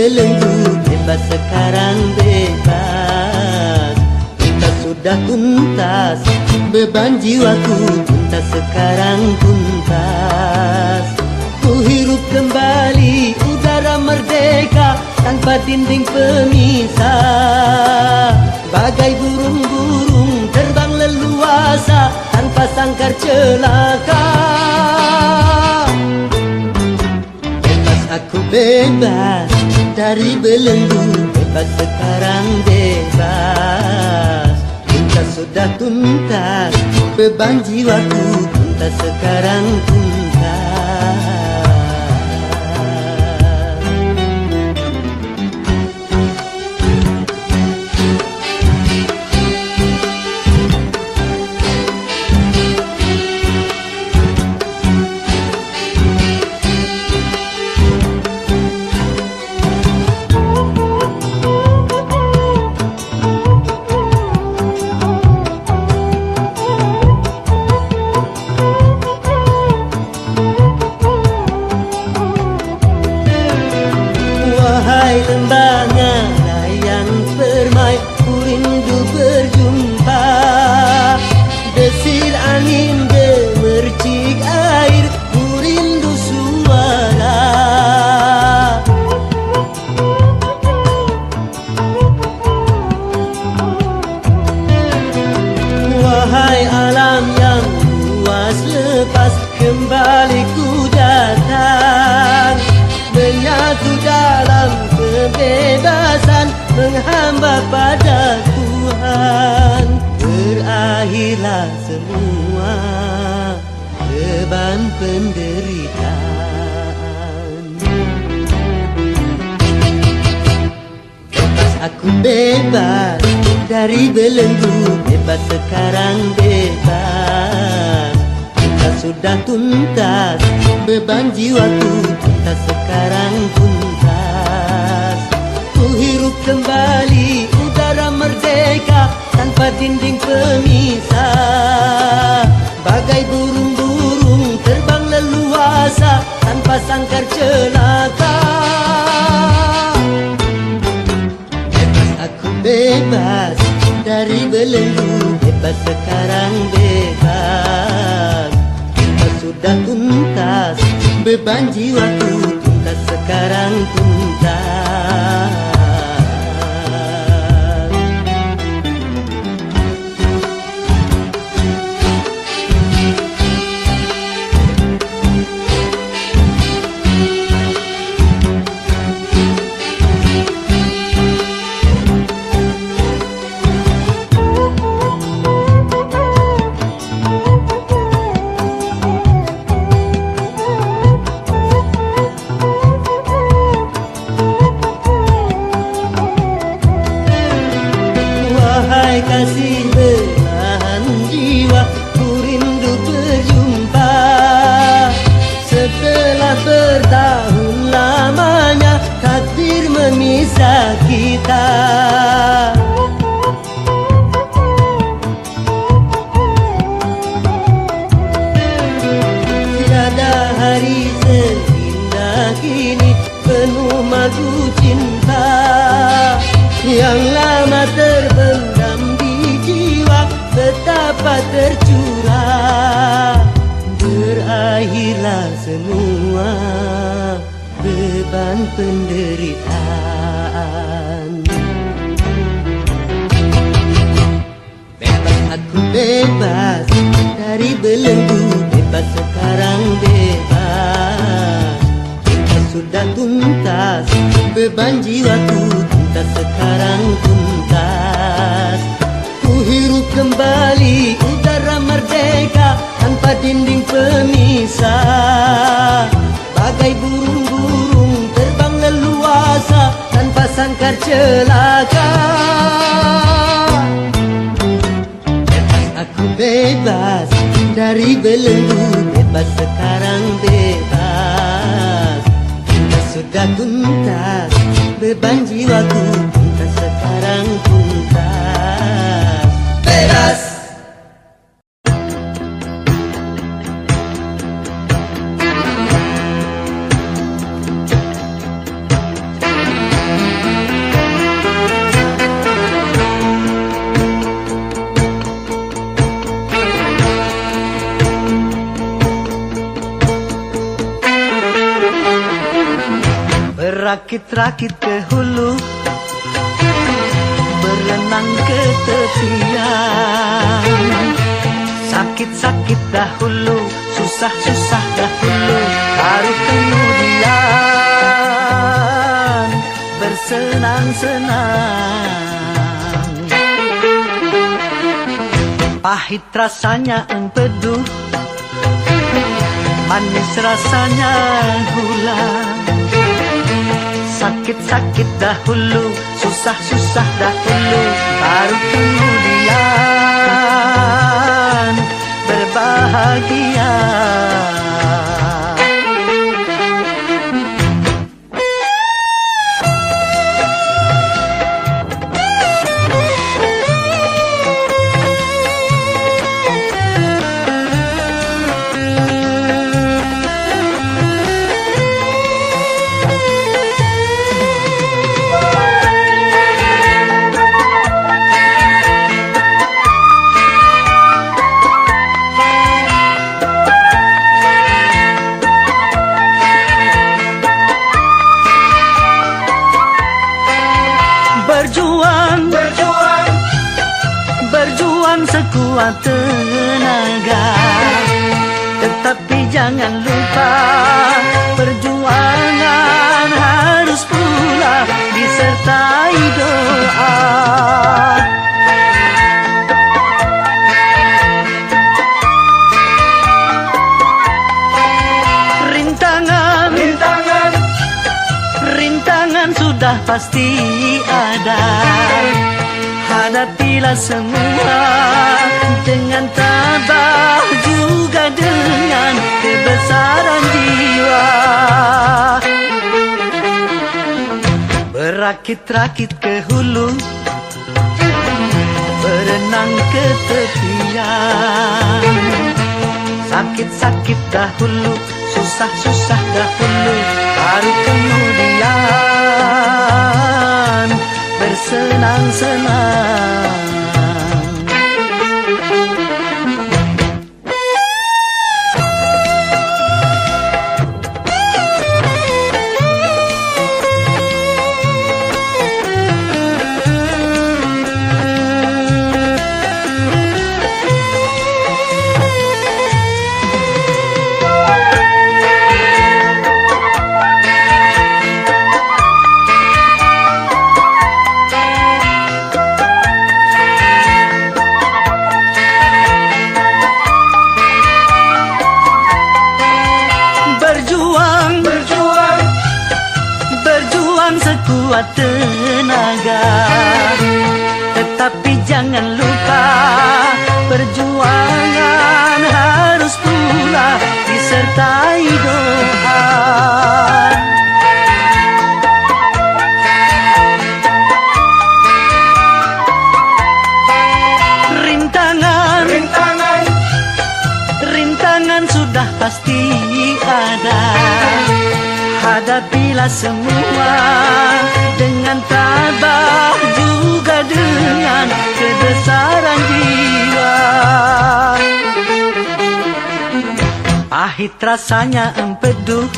belenggu, bebas sekarang bebas. Cinta sudah tuntas, beban jiwaku tuntas sekarang tuntas. Ku hirup kembali udara merdeka tanpa dinding pemisah. Bagai burung-burung terbang leluasa tanpa sangkar celaka. Bebas aku bebas dari belenggu, bebas sekarang bebas. Cinta sudah tuntas, beban jiwaku tuntas sekarang tuntas. Lembangnya layang permai, ku rindu berjumpa. Desir angin gemercik air, ku rindu suara. Wahai alam yang luas lepas, kembali ku datang. Menyatu dalam kebebasan, menghamba pada Tuhan. Berakhirlah semua beban penderitaan. Bebas aku bebas dari belenggu, bebas sekarang bebas. Cinta sudah tuntas, beban jiwaku tuntas sekarang tuntas. Ku hirup kembali udara merdeka tanpa dinding pemisah. Bagai burung-burung terbang leluasa tanpa sangkar celaka. Bebas aku bebas dari belenggu, bebas sekarang bebas. Cinta sudah tuntas, beban jiwaku tuntas sekarang tuntas. Kasih belahan jiwa, ku rindu berjumpa. Setelah bertahun lamanya takdir memisah kita. Tiada hari seindah kini, penuh madu cinta yang lama terbendam di jiwa, betapa tercurah. Berakhirlah semua beban penderitaan. Bebas aku bebas dari belenggu, bebas sekarang bebas. Cinta sudah tuntas, beban jiwaku tuntas sekarang tuntas. Ku hirup kembali udara merdeka tanpa dinding pemisah. Bagai burung-burung terbang leluasa tanpa sangkar celaka. Bebas aku bebas dari belenggu, bebas sekarang bebas. Cinta sudah tuntas, beban jiwaku tuntas sekarang tuntas. Bebas. Berakit-rakit ke hulu, berenang ke tepian. Sakit-sakit dahulu, susah-susah dahulu, baru kemudian bersenang-senang. Pahit rasanya empedu, manis rasanya gula. Sakit-sakit dahulu, susah-susah dahulu, baru kemudian berbahagia. Berjuang sekuat tenaga, tetapi jangan lupa perjuangan harus pula disertai doa. Rintangan sudah pasti ada. Hadapilah semua dengan tabah, juga dengan kebesaran jiwa. Berakit-rakit ke hulu, berenang ke tepian. Sakit-sakit dahulu, susah-susah dahulu, baru kemudian bersenang-senang. Sekuat tenaga, tetapi jangan lupa perjuangan harus pula disertai doa. Rintangan sudah pasti ada. Hadapilah semua dengan tabah, juga dengan kebesaran jiwa. Pahit rasanya empedu,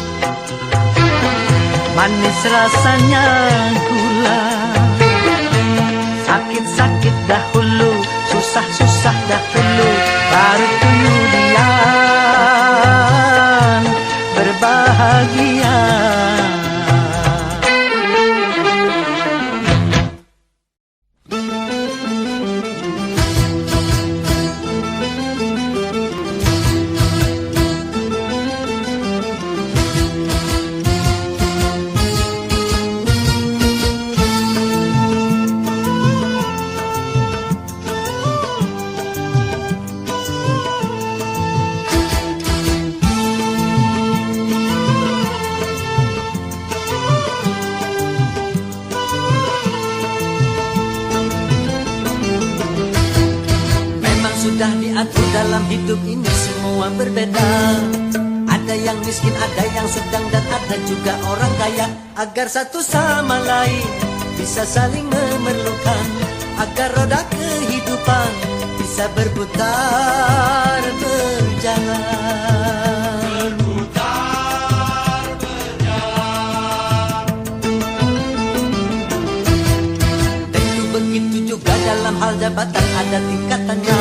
manis rasanya gula. Sakit-sakit dahulu, susah-susah dahulu, baru kemudian berbahagia. Sudah diatur dalam hidup ini semua berbeda. Ada yang miskin, ada yang sedang, dan ada juga orang kaya. Agar satu sama lain bisa saling memerlukan, agar roda kehidupan bisa berputar berjalan. dalam hal jabatan ada tingkatannya.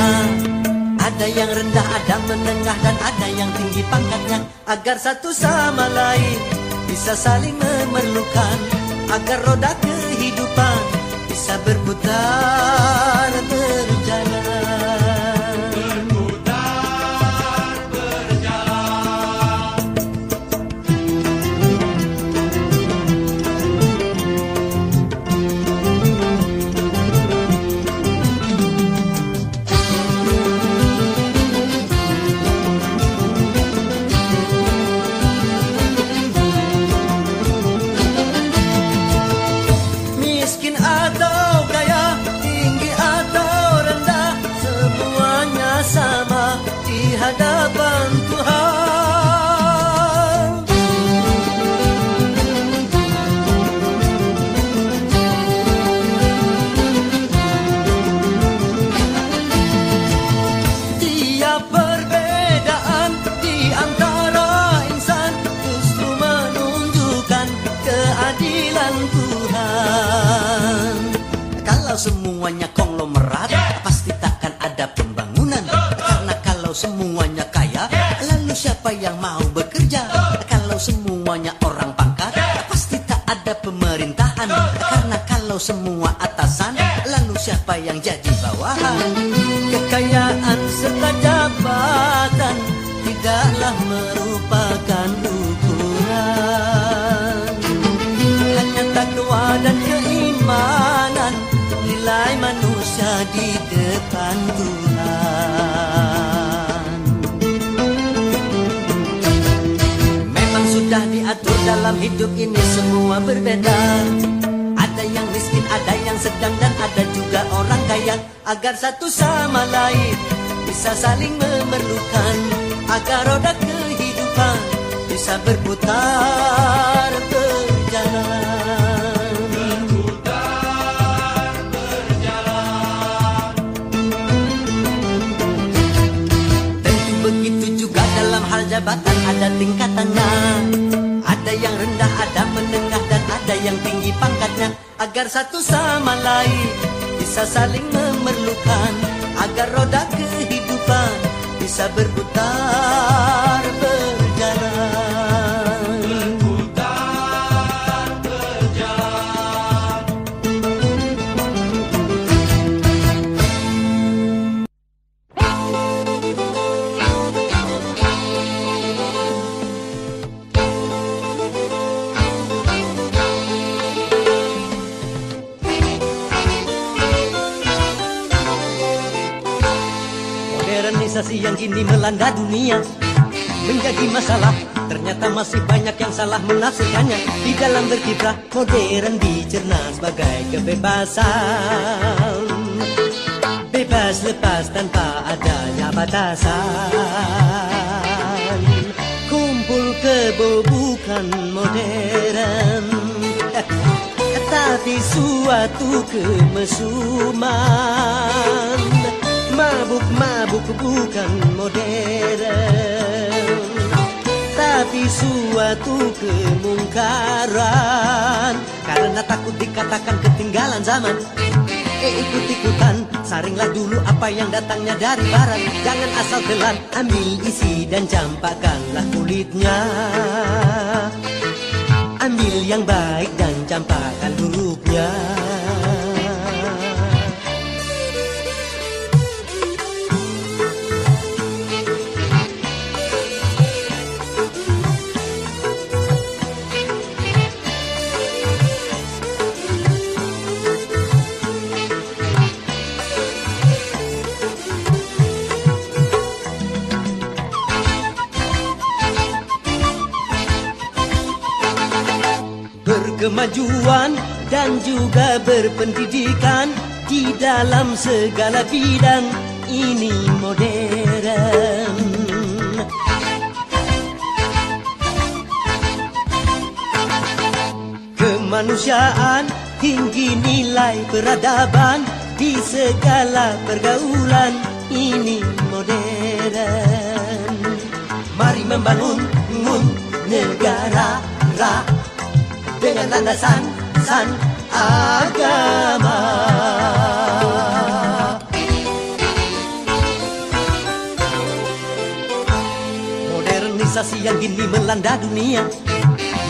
Ada yang rendah, ada menengah, dan ada yang tinggi pangkatnya. Agar satu sama lain bisa saling memerlukan, agar roda kehidupan bisa berputar berjalan. Hadapan Tuhan, tiap perbedaan di antara insan justru menunjukkan keadilan Tuhan. Kalau semuanya konglomerat, pasti takkan ada pembangunan. Semuanya kaya, lalu siapa yang mau bekerja? Kalau semuanya orang pangkat, pasti tak ada pemerintahan. Karena kalau semua atasan, lalu siapa yang jadi bawahan? Kekayaan serta jabatan tidaklah merupakan ukuran. Hanya takwa dan keimanan, nilai manusia di depan Tuhan. Sudah diatur dalam hidup ini semua berbeda. Ada yang miskin, ada yang sedang, dan ada juga orang kaya. Agar satu sama lain bisa saling memerlukan, agar roda kehidupan bisa berputar berjalan. Berputar berjalan. Tentu begitu juga dalam hal jabatan ada tingkatannya. Ada yang rendah, ada menengah, dan ada yang tinggi pangkatnya. Agar satu sama lain bisa saling memerlukan, agar roda kehidupan bisa berputar berjalan. Berputar berjalan. Modernisasi yang kini melanda dunia menjadi masalah. Ternyata masih banyak yang salah menafsirkannya. Di dalam berkiprah modern dicerna sebagai kebebasan, bebas lepas tanpa adanya batasan. Kumpul kebo bukan modern, tapi suatu kemesuman. Mabuk-mabuk bukan modern, tapi suatu kemungkaran. Karena takut dikatakan ketinggalan zaman, ikut-ikutan, saringlah dulu apa yang datangnya dari barat. Jangan asal telan, ambil isi dan campakkanlah kulitnya. Ambil yang baik dan campakkan hurufnya. Kemajuan dan juga berpendidikan di dalam segala bidang ini modern. Kemanusiaan, tinggi nilai peradaban di segala pergaulan ini modern. Mari membangun negara dengan landasan agama. modernisasi yang kini melanda dunia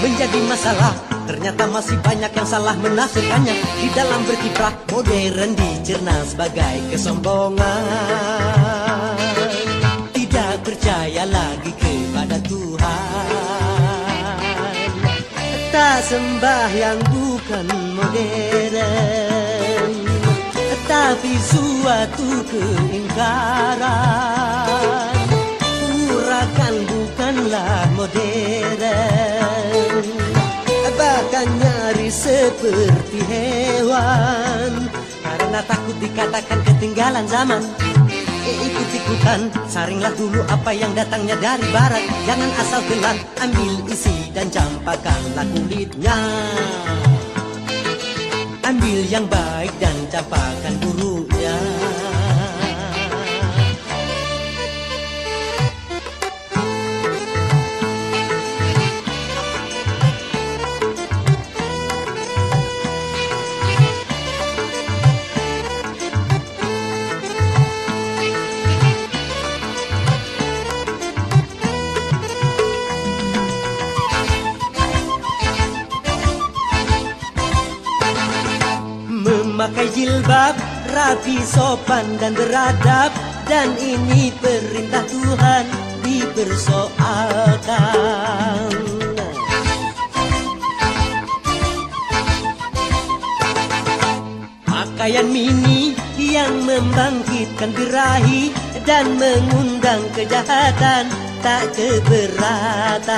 menjadi masalah. Ternyata masih banyak yang salah menafsirkannya. Di dalam berkiprah modern dicerna sebagai kesombongan. Tidak percaya lagi kepada Tuhan. Tak sembahyang bukan modern, tapi suatu keingkaran. Urakan bukanlah modern, bahkan nyaris seperti hewan. Karena takut dikatakan ketinggalan zaman, ikut-ikutan, saringlah dulu apa yang datangnya dari barat. Jangan asal telan, ambil isi dan campakkanlah kulitnya. Ambil yang baik dan campakkan buruknya. Memakai jilbab, rapi, sopan dan beradab, dan ini perintah Tuhan dipersoalkan. Pakaian mini yang membangkitkan birahi dan mengundang kejahatan, tak keberatan.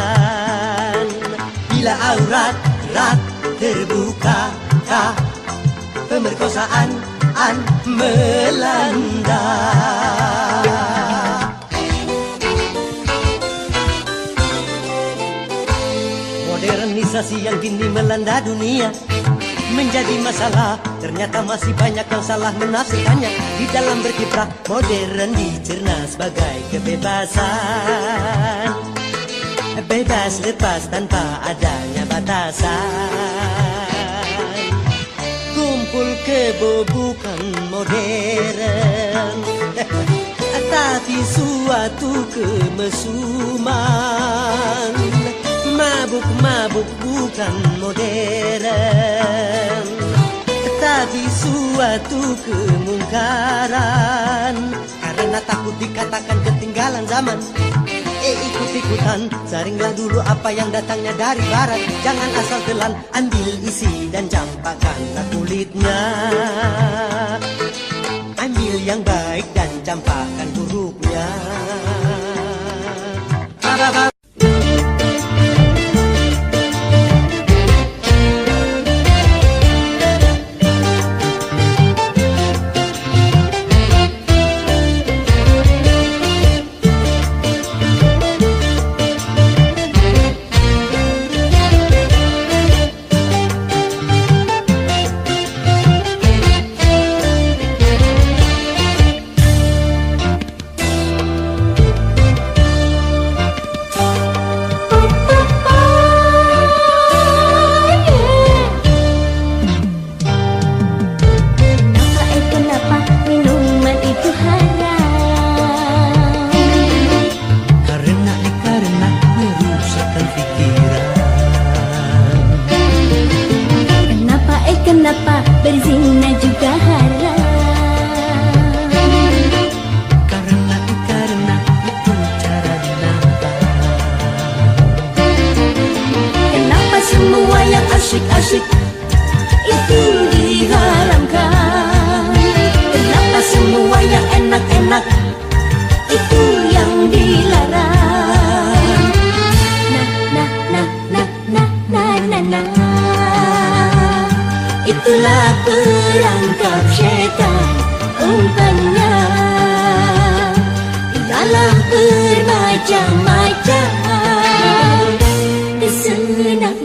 Bila aurat terbuka, pemerkosaan melanda. Modernisasi yang kini melanda dunia menjadi masalah. Ternyata masih banyak yang salah menafsirkannya. Di dalam berkiprah modern dicerna sebagai kebebasan. Bebas lepas tanpa adanya batasan. Kumpul kebo bukan modern, tapi suatu kemesuman. Mabuk-mabuk bukan modern, tapi suatu kemungkaran. Karena takut dikatakan ketinggalan zaman, ikut-ikutan, saringlah dulu apa yang datangnya dari barat. Jangan asal telan, ambil isi dan campakkanlah kulitnya. Ambil yang baik dan campakkan buruknya. Kenapa berzina juga haram? Karena itu cara dinampak. Kenapa semua yang asyik-asyik itu diharamkan? Kenapa semua yang enak-enak itu yang dilarang? Itulah perangkap syaitan umpannya. Ialah bermacam-macam kesenangan.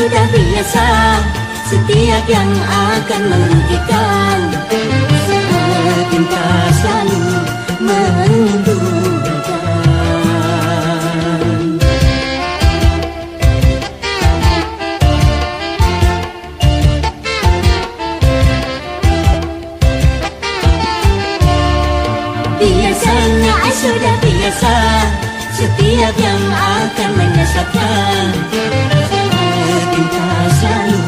sudah biasa, setiap yang akan merugikan cinta selalu menguntungkan. Biasanya sudah biasa, setiap yang akan menyesatkan cinta selalu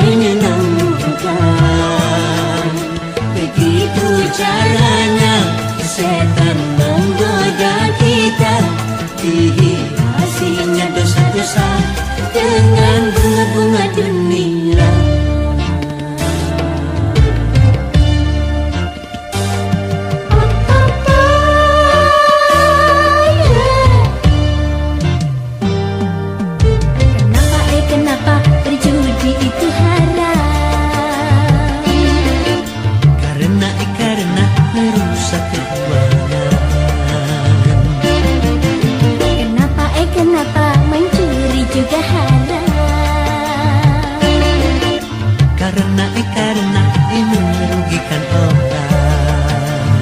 menyenangkan. Begitu caranya setan menggoda kita, dihiasinya dosa-dosa dengan bunga-bunga dunia. Kenapa berjudi itu haram? Karena merusak keuangan. Kenapa mencuri juga haram? Karena merugikan orang.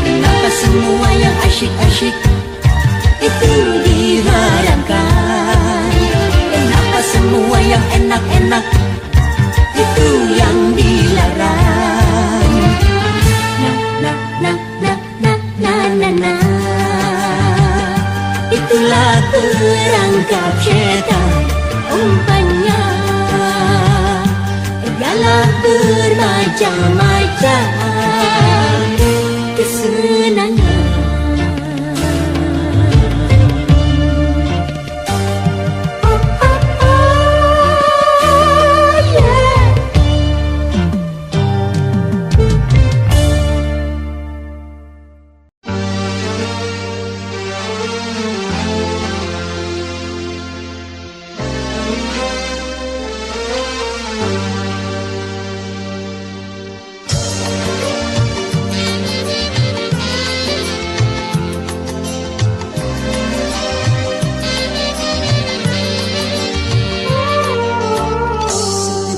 Kenapa semua yang asyik-asyik itu diharamkan? Kenapa semua yang enak-enak itu yang dilarang? Na. Itulah perangkap syaitan, umpannya ialah bermacam-macam kesenangan.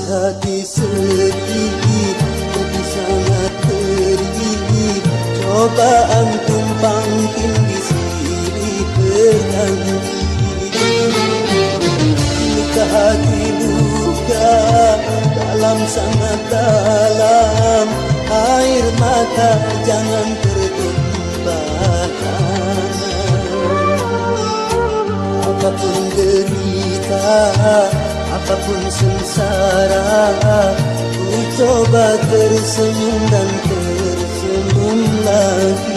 Hati sedih, jadi sangat perih. Cobaan tumpang tindih silih berganti. Luka hati luka dalam sangat dalam. Air mata jangan tertumpahkan. Apapun derita, apapun sengsara, ku coba tersenyum dan tersenyum lagi.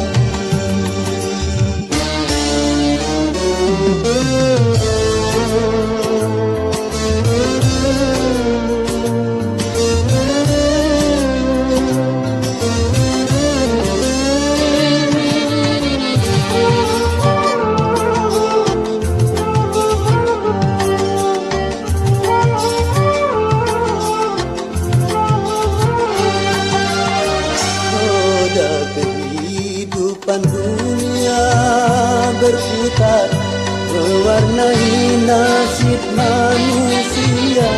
Kehidupan dunia berputar, mewarnai nasib manusia.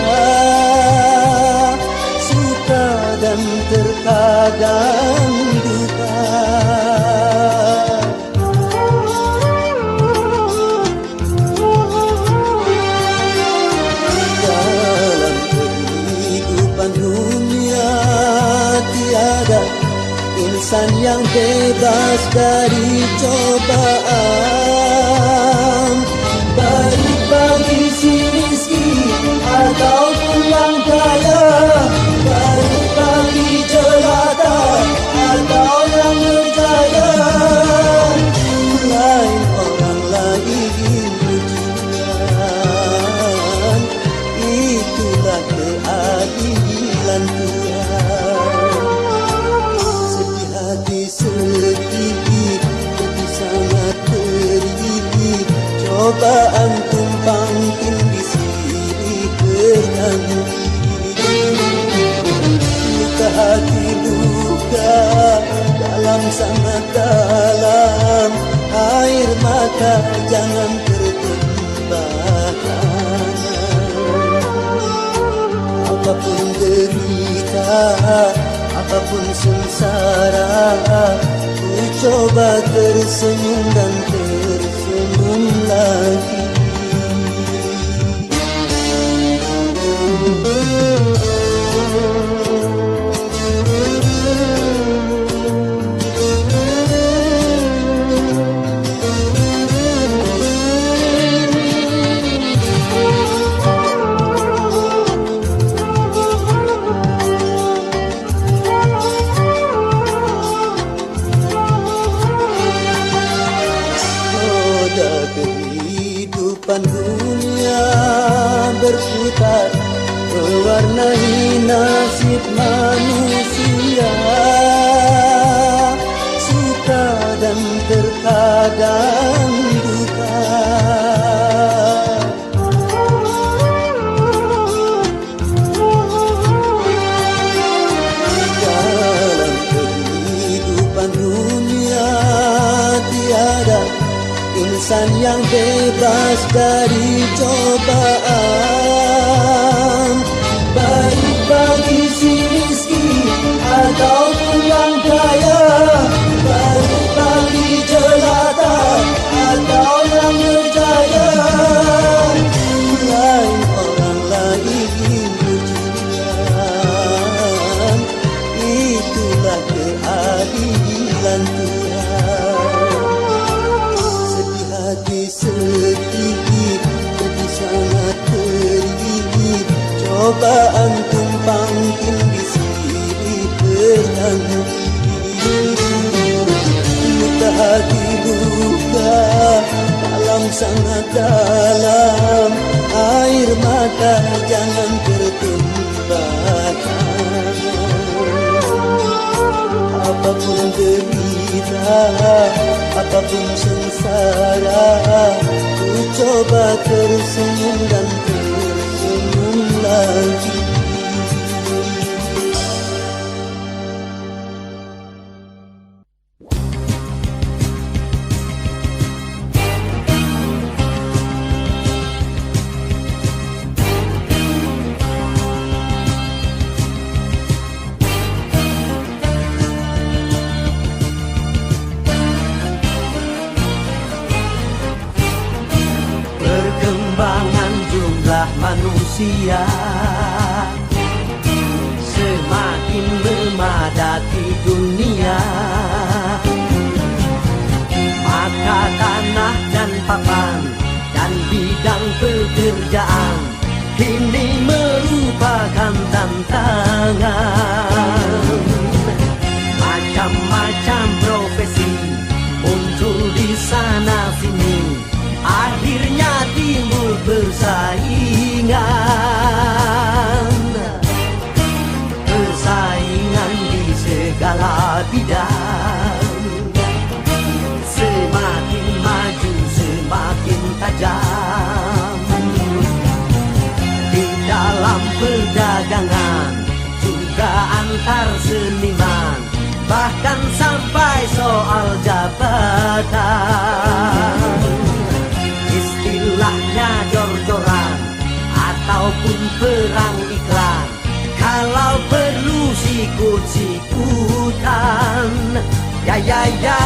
Suka dan terkadang duka. Dalam kehidupan dunia tiada insan yang bebas dari cobaan. Baik bagi si miskin ataupun yang kaya, baik bagi jelata atau yang berjaya. Lain orang lain ujian, itulah keadilan Tuhan. Hati sedih, jadi sangat perih. Cobaan tumpang tindih silih berganti. Luka hati luka dalam sangat dalam. Air mata jangan tertumpahkan. apapun sengsara, ku coba tersenyum dan tersenyum lagi. Kehidupan dunia berputar, mewarnai nasib manusia, suka dan terkadang duka. Dalam kehidupan dunia tiada insan yang bebas dari cobaan, baik bagi si miskin ataupun yang kaya, baik bagi jelata atau yang berjaya. Lain orang lain ujian, itulah keadilan Tuhan. Hati sedih, jadi sangat perih, cobaan tumpang tindih silih berhenti. Luka hati luka dalam sangat dalam, air mata jangan tertumpahkan. Apapun derita, apapun sengsara, ku coba tersenyum dan tersenyum lagi. Perkembangan jumlah manusia semakin memadati dunia, maka tanah dan papan dan bidang pekerjaan kini merupakan tantangan. Macam-macam profesi muncul di sana sini, akhirnya timbul persaingan. Persaingan di segala bidang, semakin maju semakin tajam. Di dalam perdagangan, juga antar seniman, bahkan sampai soal jabatan. Istilahnya jor-joran ataupun perang iklan, kalau perlu sikut-sikutan. Ya ya ya.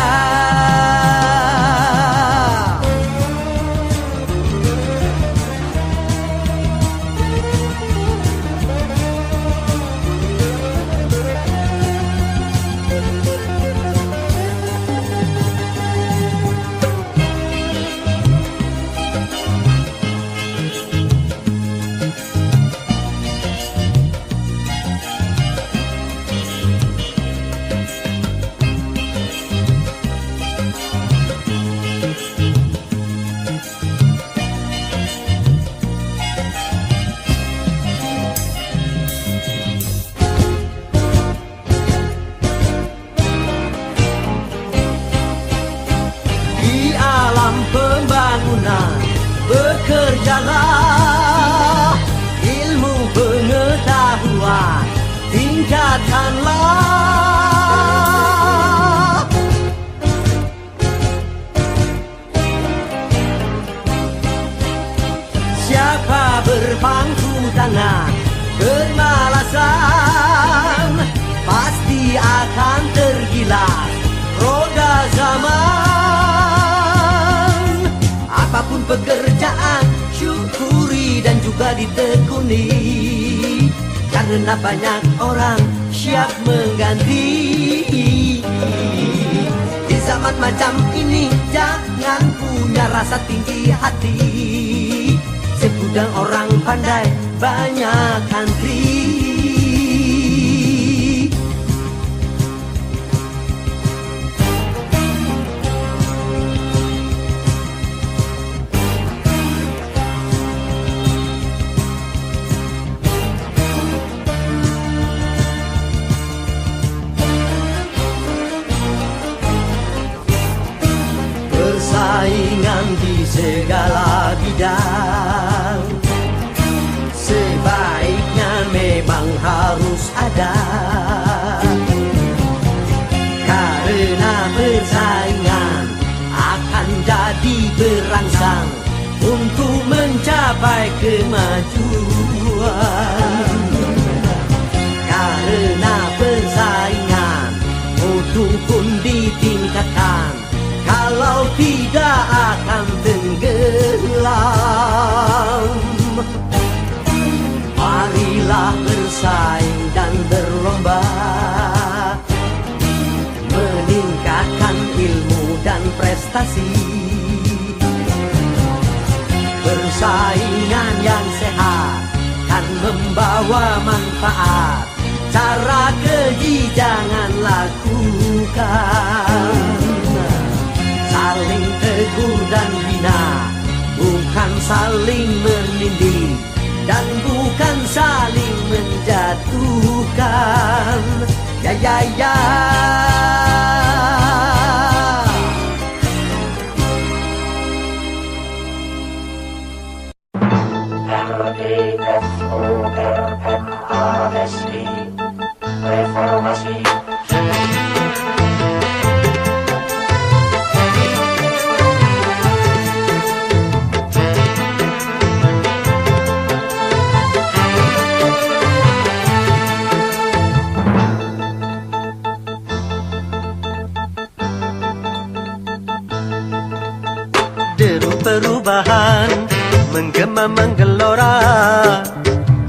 Pembangunan, bekerjalah, ilmu pengetahuan tingkatkanlah. Siapa berpangku tangan bermalasan, pasti berkilas roda zaman. Apapun pekerjaan, syukuri dan juga ditekuni, karena banyak orang siap mengganti. Di zaman macam ini jangan punya rasa tinggi hati, segudang orang pandai banyak antri. Persaingan di segala bidang sebaiknya memang harus ada, karena persaingan akan jadi berangsang untuk mencapai kemajuan. Karena persaingan mutu pun ditingkatkan, kalau tidak akan tenggelam. Marilah bersaing dan berlomba, meningkatkan ilmu dan prestasi. Persaingan yang sehat kan membawa manfaat, cara keji jangan lakukan. Saling tegur dan bina, bukan saling menindih, dan bukan saling menjatuhkan. Ya ya ya. Reformasi. Deru perubahan menggema menggelora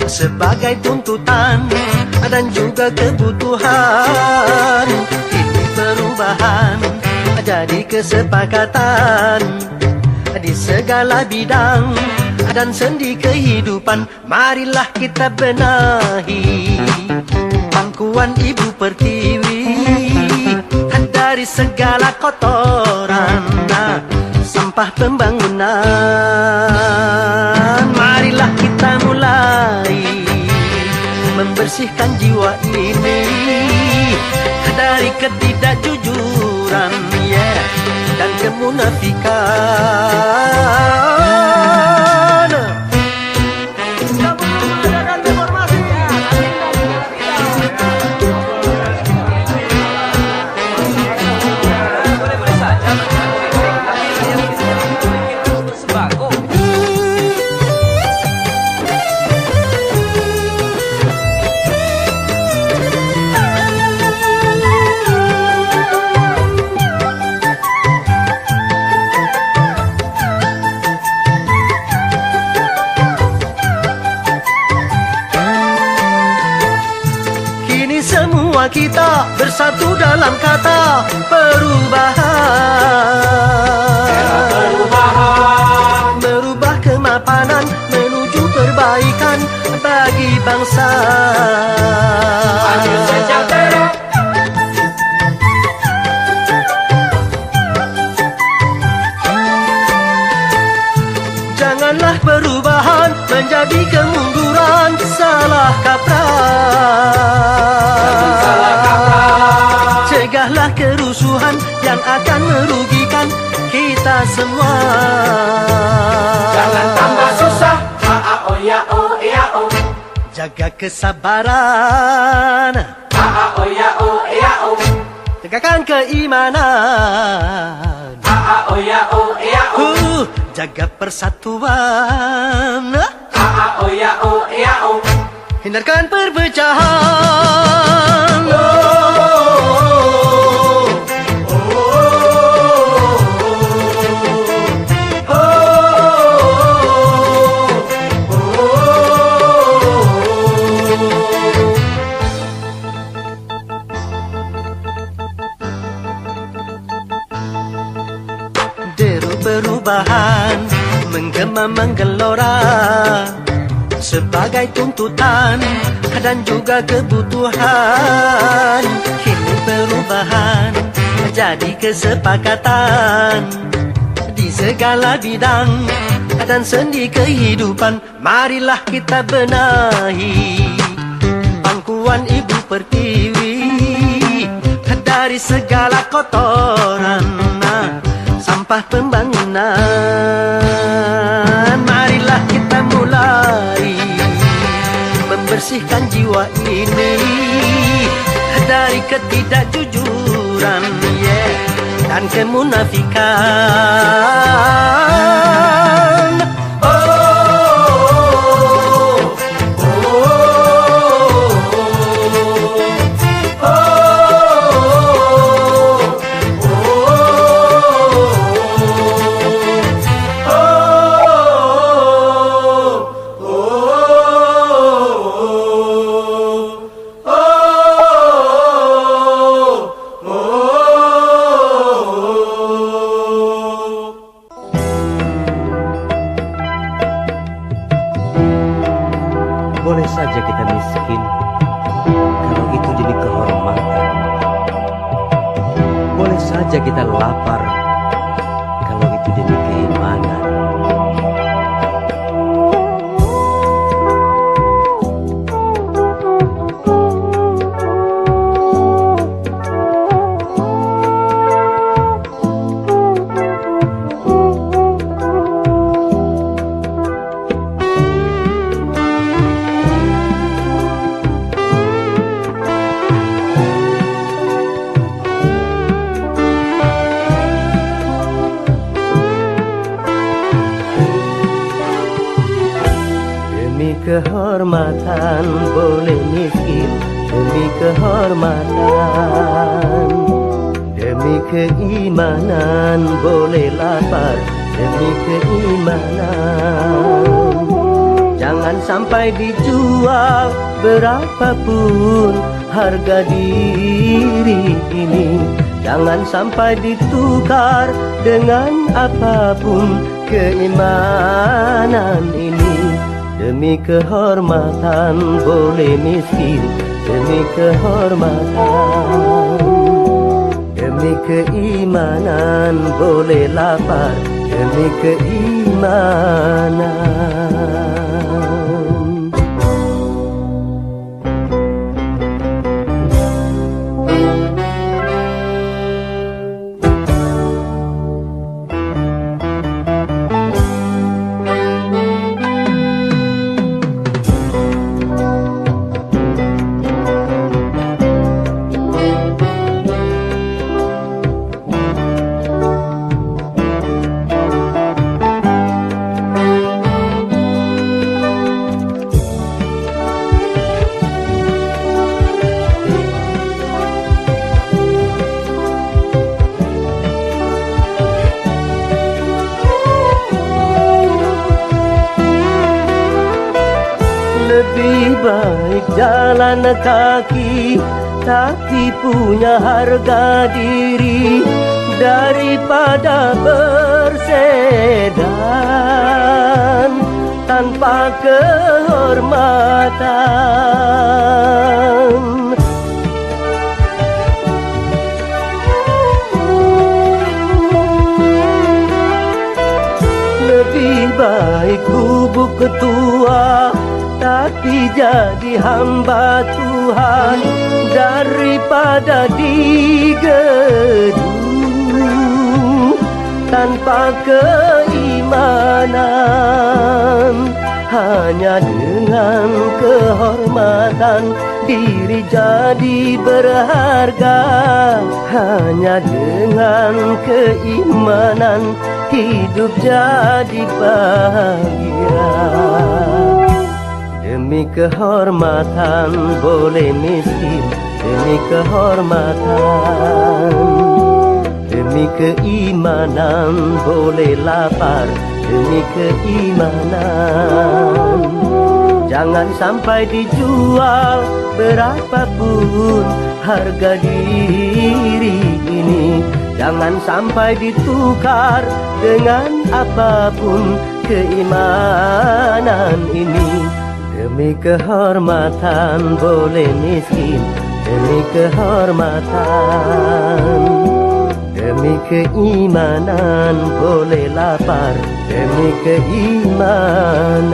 sebagai tuntutan dan juga kebutuhan. Ini perubahan jadi kesepakatan di segala bidang dan sendi kehidupan. Marilah kita benahi pangkuan ibu pertiwi dari segala kotoran sampah pembangunan. Marilah kita mulai membersihkan jiwa ini dari ketidakjujuran dan kemunafikan. Semua kita bersatu dalam kata perubahan. Merubah kemapanan menuju perbaikan bagi bangsa. Adil sejahtera. Janganlah perubahan menjadi kemunduran, salah kaprah. Cegahlah kerusuhan yang akan merugikan kita semua. Jangan tambah susah. A-a-o ya o ya o. Jaga kesabaran. A-a-o ya o ya o. Tegakkan keimanan. A-a-o ya o ya o. Jaga persatuan. A-a-o ya o ya o. Hindarkan perpecahan. perubahan menggema menggelora sebagai tuntutan dan juga kebutuhan. Kini perubahan jadi kesepakatan di segala bidang dan sendi kehidupan. Marilah kita benahi pangkuan ibu pertiwi dari segala kotoran sampah pembangunan. Marilah kita mulai membersihkan jiwa ini dari ketidakjujuran dan kemunafikan. Boleh saja kita miskin kalau itu demi kehormatan. Boleh saja kita lapar kalau itu demi keimanan. Demi kehormatan boleh miskin, demi kehormatan. Demi keimanan boleh lapar, demi keimanan. Jangan sampai dijual berapapun harga diri ini. Jangan sampai ditukar dengan apapun keimanan ini. Demi kehormatan boleh miskin, demi kehormatan. Demi keimanan boleh lapar, demi keimanan. Lebih baik jalan kaki tapi punya harga diri daripada bersedan tanpa kehormatan. Lebih baik gubuk ketua tapi jadi hamba Tuhan daripada digedung tanpa keimanan. Hanya dengan kehormatan diri jadi berharga. Hanya dengan keimanan hidup jadi bahagia. Demi kehormatan boleh miskin, demi kehormatan. Demi keimanan boleh lapar, demi keimanan. Jangan sampai dijual berapapun harga diri ini. Jangan sampai ditukar dengan apapun keimanan ini. Demi kehormatan boleh miskin, demi kehormatan. Demi keimanan boleh lapar, demi keimanan.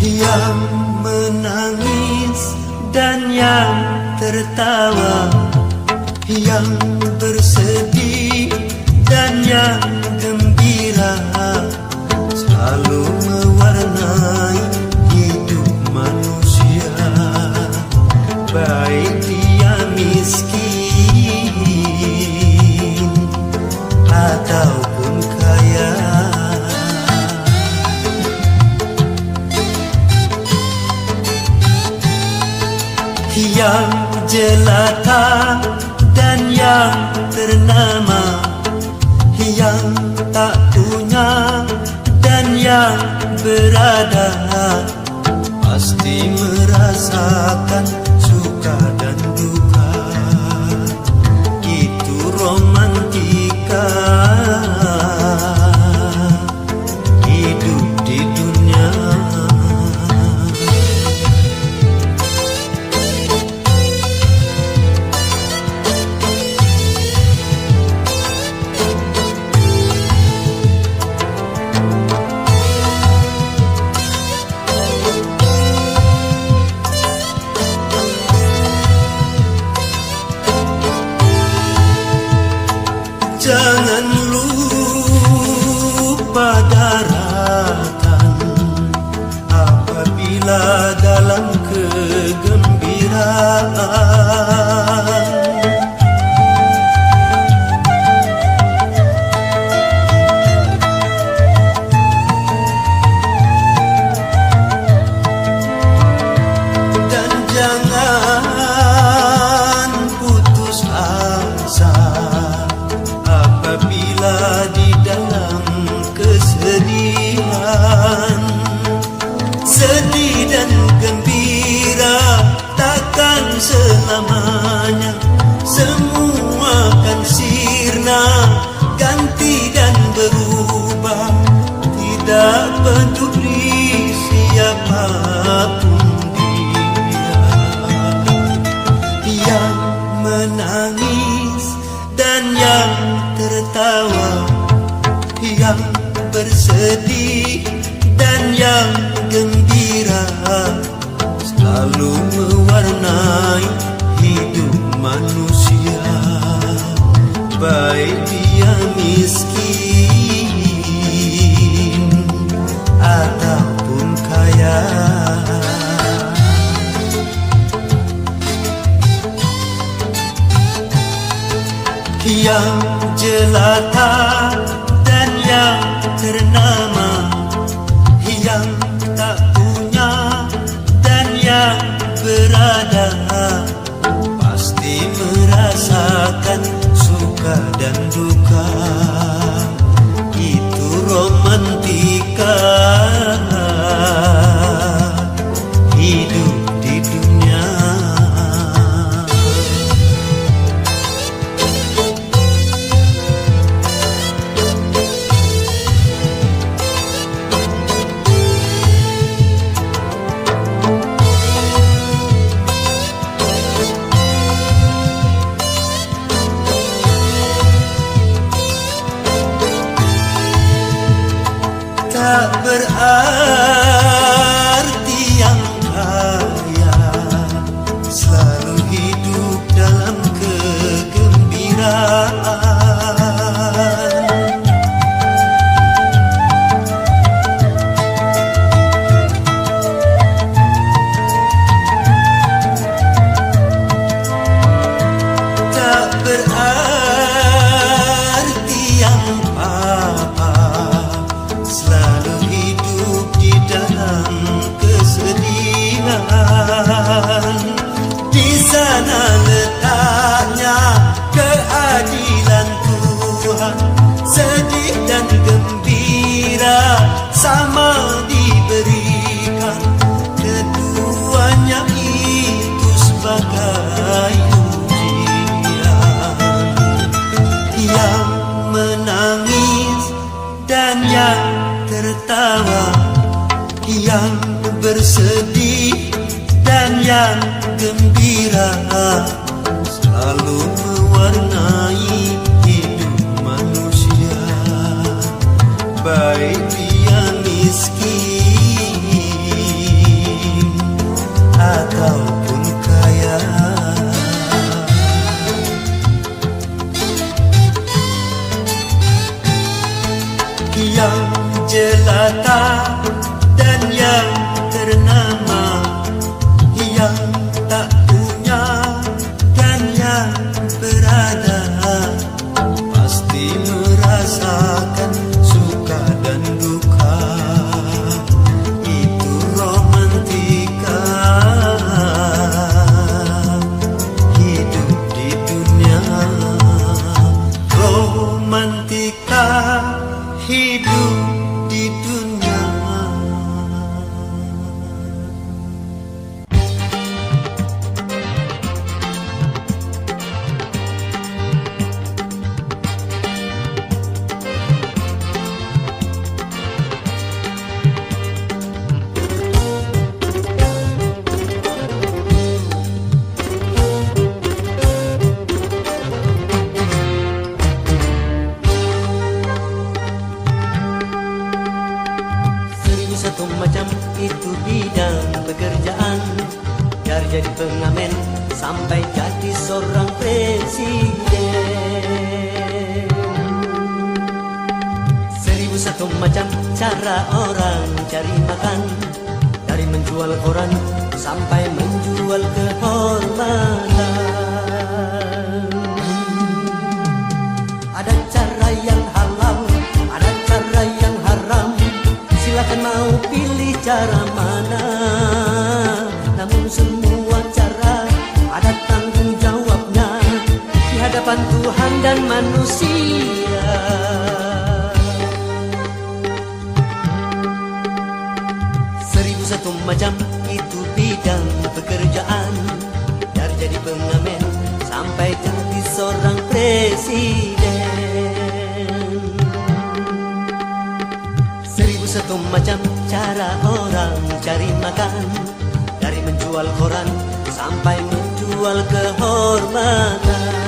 Yang menangis dan yang tertawa, yang bersedih dan yang gembira, selalu mewarnai hidup manusia. Baik dia miskin ataupun kaya. Yang jelata dan yang ternama, yang tak punya dan yang berada, pasti merasakan suka dan duka. Itu romantika hidup di dunia. Jangan lupa daratan apabila dalam kegembiraan. Dan jangan putus asa apabila di dalam kesedihan. Sedih dan gembira takkan selamanya, semua kan sirna, ganti dan berubah. Tidak peduli siapapun dia. Yang menangis dan yang tertawa, yang bersedih dan yang gembira, selalu mewarnai hidup manusia. Baik dia miskin ataupun kaya. Yang jelata dan yang ternama, yang tak punya dan yang berada, pasti merasakan suka dan duka. Itu romantika tak berarti yang kaya selalu hidup dalam kegembiraan. Tak berarti yang papa selalu hidup di dalam kesedihan. Di sana letaknya keadilan Tuhan, sedih dan gembira sama diberikan. Keduanya itu sebagai ujian. Yang menangis dan yang tertawa, yang bersedih dan yang gembira, selalu mewarnai hidup manusia, baik dia miskin ataupun kaya. Yang jelata dan yang ternama, yang tak punya dan yang berada, pasti merasakan suka dan duka. Itu romantika hidup di dunia. Romantika hidup di dunia. Satu macam itu bidang pekerjaan, dari jadi pengamen sampai jadi seorang presiden. 1001 macam cara orang cari makan, dari menjual koran sampai menjual kehormatan. Ada cara yang halal, ada cara yang haram. Silakan mau pilih cara mana, namun semua cara ada tanggung jawabnya di hadapan Tuhan dan manusia. 1001 macam itu bidang pekerjaan, dari jadi pengamen sampai jadi seorang presiden. 1001 macam cara orang cari makan, dari menjual koran sampai menjual kehormatan.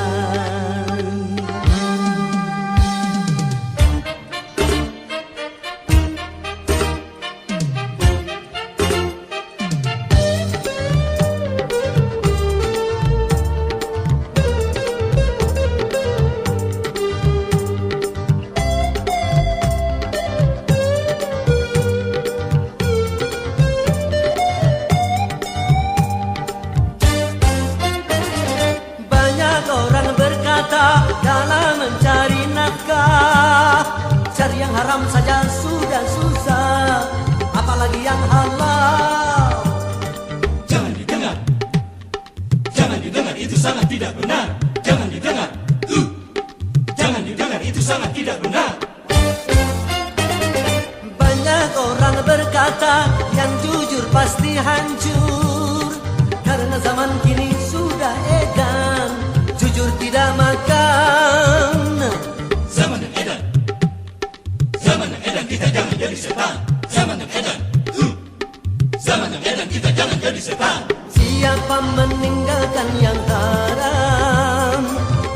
Dalam mencari nafkah, cari yang haram saja sudah susah, apalagi yang halal. Jangan didengar, jangan didengar, itu sangat tidak benar. Jangan didengar, jangan didengar, itu sangat tidak benar. Banyak orang berkata yang jujur pasti hancur, karena zaman kini sudah edan, jujur tidak makan. Zaman yang edan, zaman yang edan, kita jangan jadi setan. Zaman yang edan, zaman yang edan, kita jangan jadi setan. Siapa meninggalkan yang haram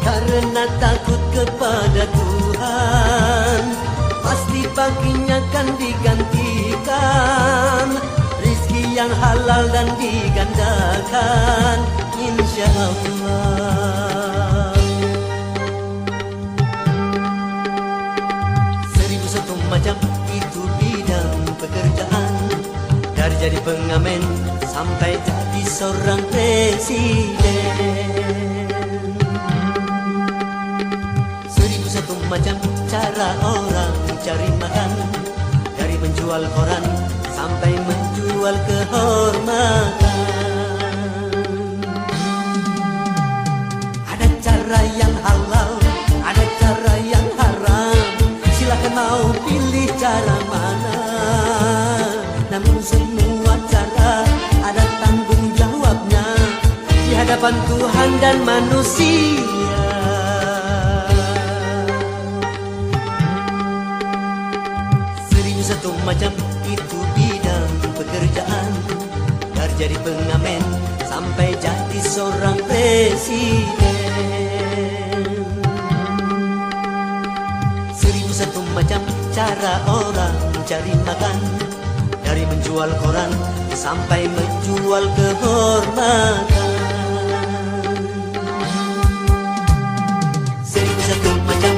karena takut kepada Tuhan, pasti baginya kan diganti halal dan digandakan, insya Allah. 1001 macam itu bidang pekerjaan, dari jadi pengamen sampai jadi seorang presiden. 1001 macam cara orang cari makan, dari menjual koran sampai menjual kehormatan. Ada cara yang halal, ada cara yang haram, silakan mau pilih cara mana. Namun semua cara ada tanggung jawabnya di hadapan Tuhan dan manusia. 1001 macam itu bidang pekerjaan, dari jadi pengamen sampai jadi seorang presiden. 1001 macam cara orang cari makan, dari menjual koran sampai menjual kehormatan. 1001 macam.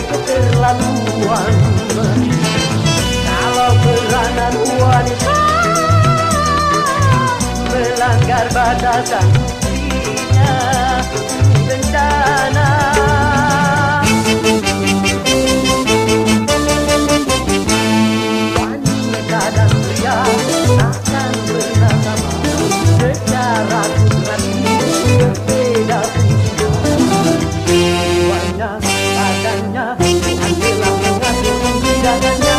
Keterlaluan, kalau peranan wanita melanggar batasan buktinya bencana. Wanita dan pria takkan pernah sama, secara kudrati berbeda fungsinya. Jiwanya, badannya, Tuhan telah mengatur pembidangannya.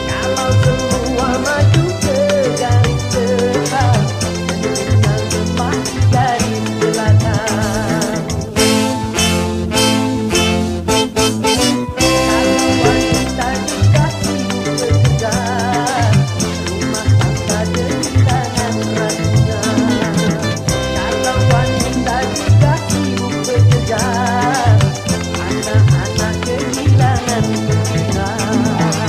Kalau semua maju ke garis depan, menang lemah di garis belakang. Kalau wanita juga sibuk bekerja, rumah tangga kehilangan ratunya. Kalau wanita juga sibuk bekerja, anak-anak kehilangan pimpinan.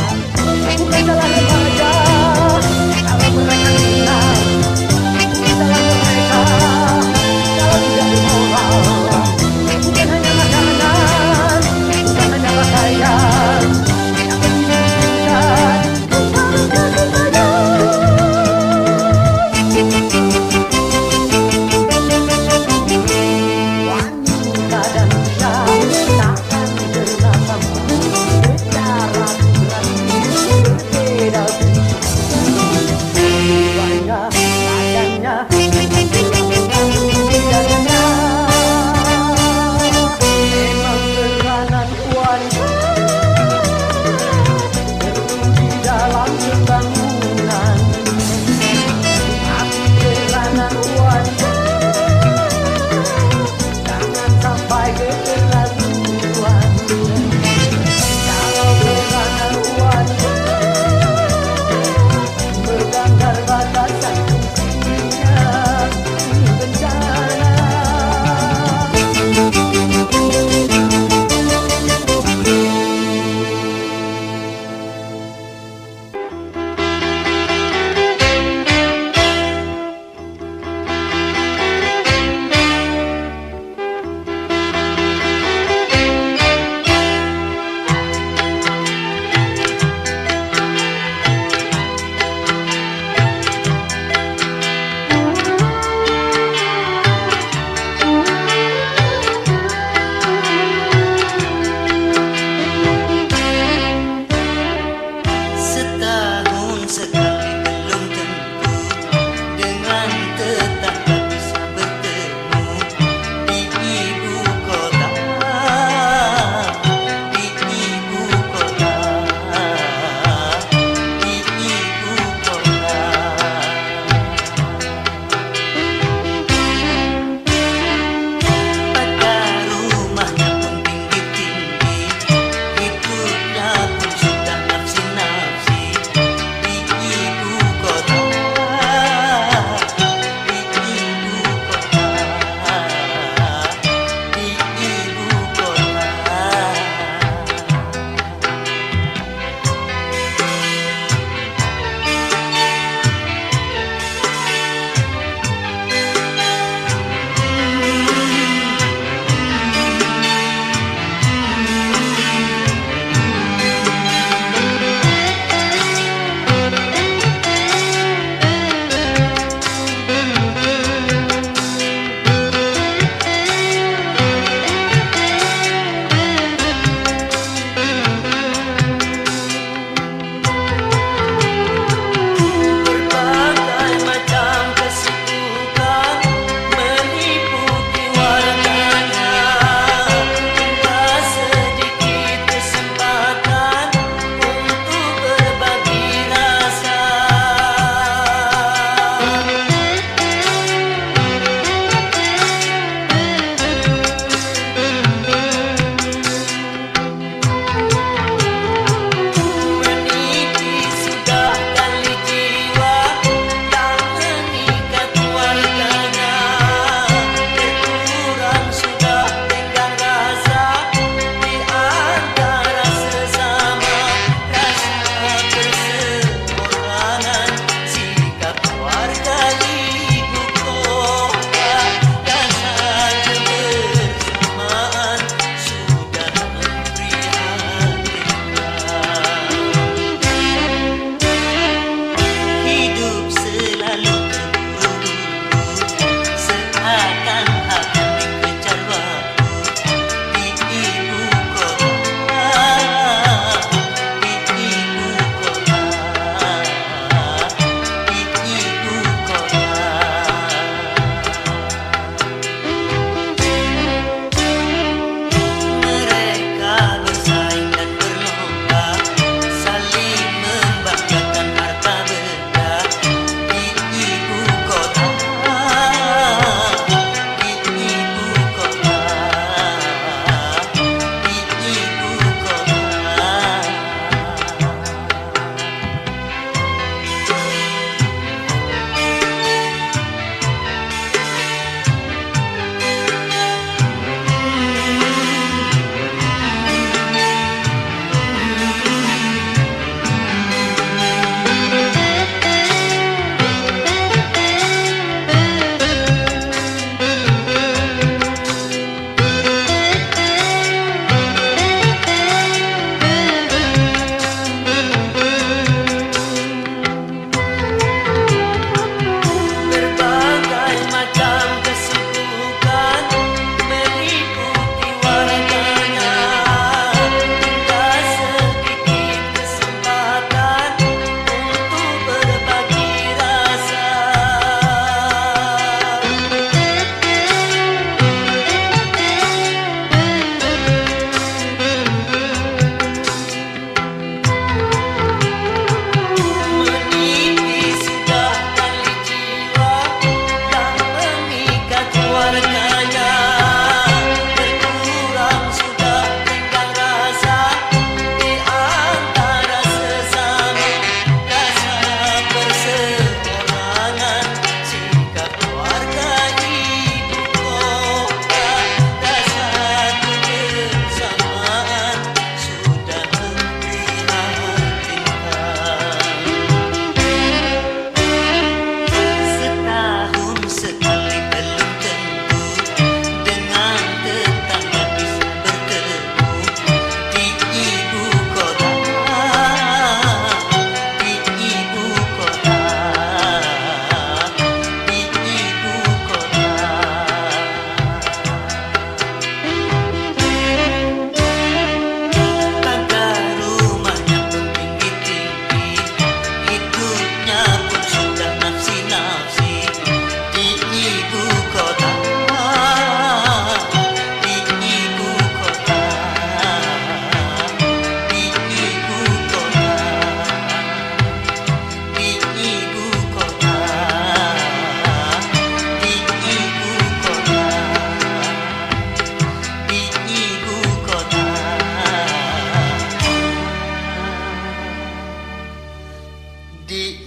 di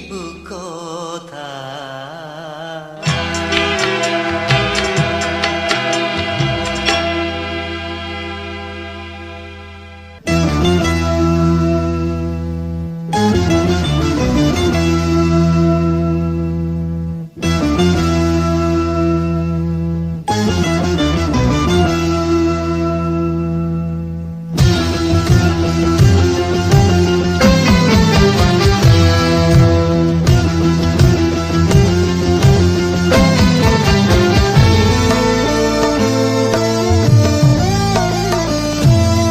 ibu kota.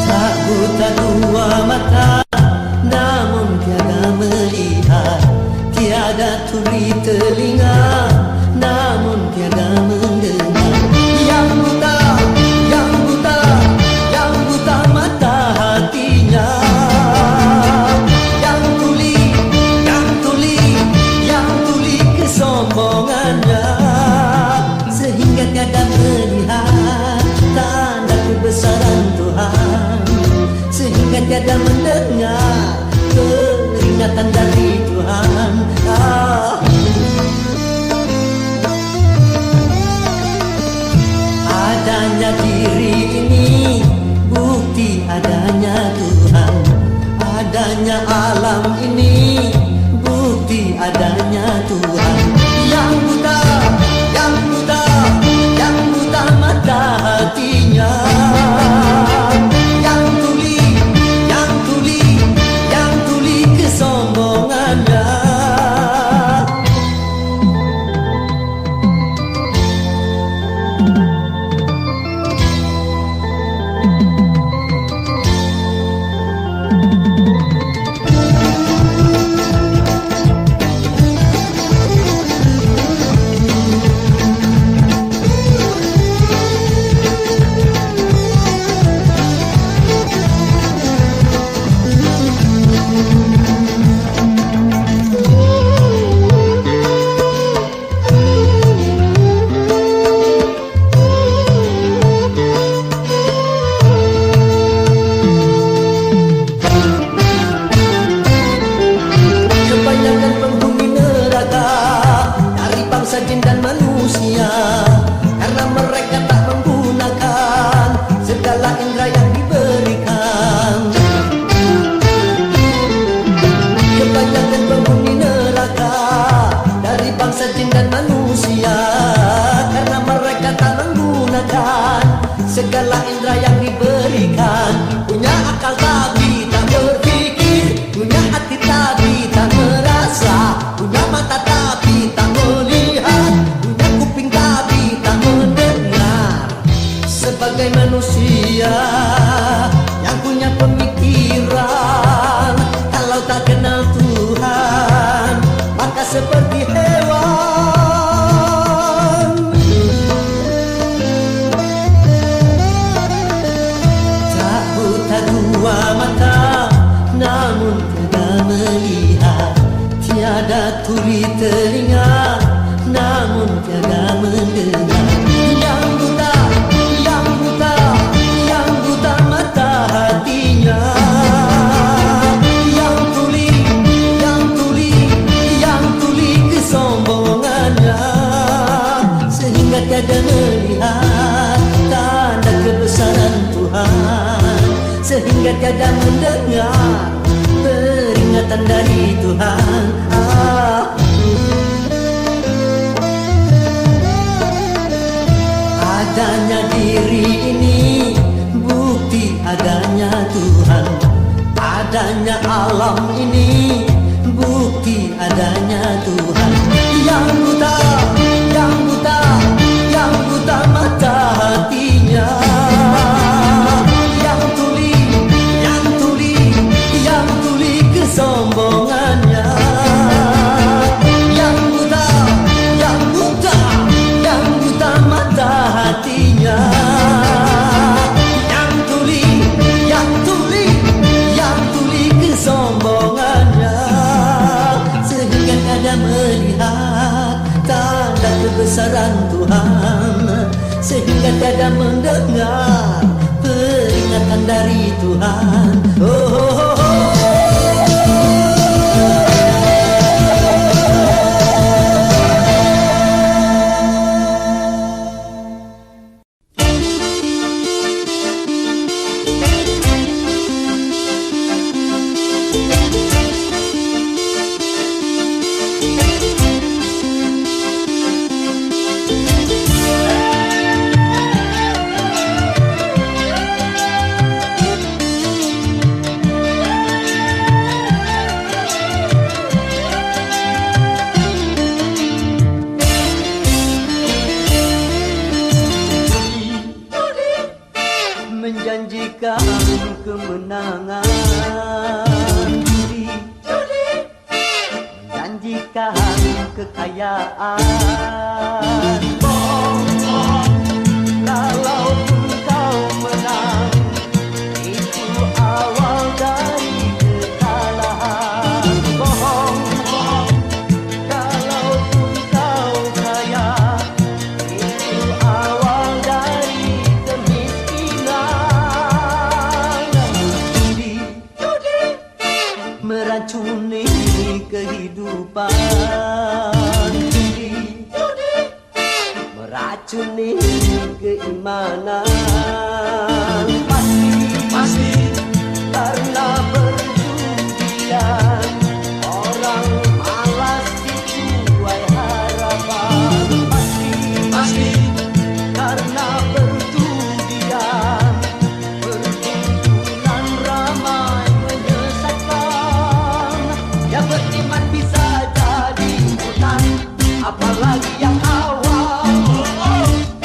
Tak buta dua mata, namun tiada melihat. Tiada tuli telinga, namun tiada mendengar. Yang buta, yang buta, yang buta mata hatinya. Yang tuli, yang tuli, yang tuli kesombongannya. Sehingga tiada melihat tanda kebesaran Tuhan, sehingga tiada mendengar peringatan dari Tuhan. Adanya diri ini bukti adanya Tuhan. Adanya alam ini bukti adanya Tuhan. Yang buta, yang buta, yang buta mata hatinya. Yang tuli, yang tuli, yang tuli kesombongannya. Kebanyakan penghuni neraka dari bangsa jin dan manusia, karena mereka tak menggunakan segala indera yang diberikan. Kebanyakan penghuni neraka dari bangsa jin dan manusia, karena mereka tak menggunakan segala indera yang diberikan. Punya akal tapi tak berpikir, punya hati tapi tak merasa, punya mata tapi tak melihat, punya kuping tapi tak mendengar. Sebagai manusia yang punya pemikiran, kalau tak kenal Tuhan maka seperti hewan. Tak buta dua mata, namun tiada melihat. Tiada tuli telinga, namun tiada mendengar. Yang buta, yang buta, yang buta mata hatinya. Yang tuli, yang tuli, yang tuli kesombongannya. Sehingga tiada melihat tanda kebesaran Tuhan, sehingga tiada mendengar peringatan dari Tuhan. Adanya diri ini bukti adanya Tuhan. Adanya alam ini bukti adanya Tuhan. Yang buta, yang buta, yang buta mata hatinya. Yang tuli, yang tuli, yang tuli kesombongannya. Yang buta, yang buta, yang buta mata hatinya. Yang tuli, yang tuli, yang tuli kesombongannya. Sehingga tiada melihat tanda kebesaran Tuhan, sehingga tiada mendengar peringatan dari Tuhan. Oh, oh, oh, oh. kekayaan. Kalaupun kau menang, itu awal dari kekalahan. Bohong, kalaupun kau kaya, itu awal dari kemiskinan. Judi meracuni kehidupan. Judi meracuni keimanan. Pasti karena perjudian orang malas dituai harapan. Pasti karena perjudian perkumpulan ramai menyesatkan. Yang beriman bisa jadi hutan, apalagi yang awam.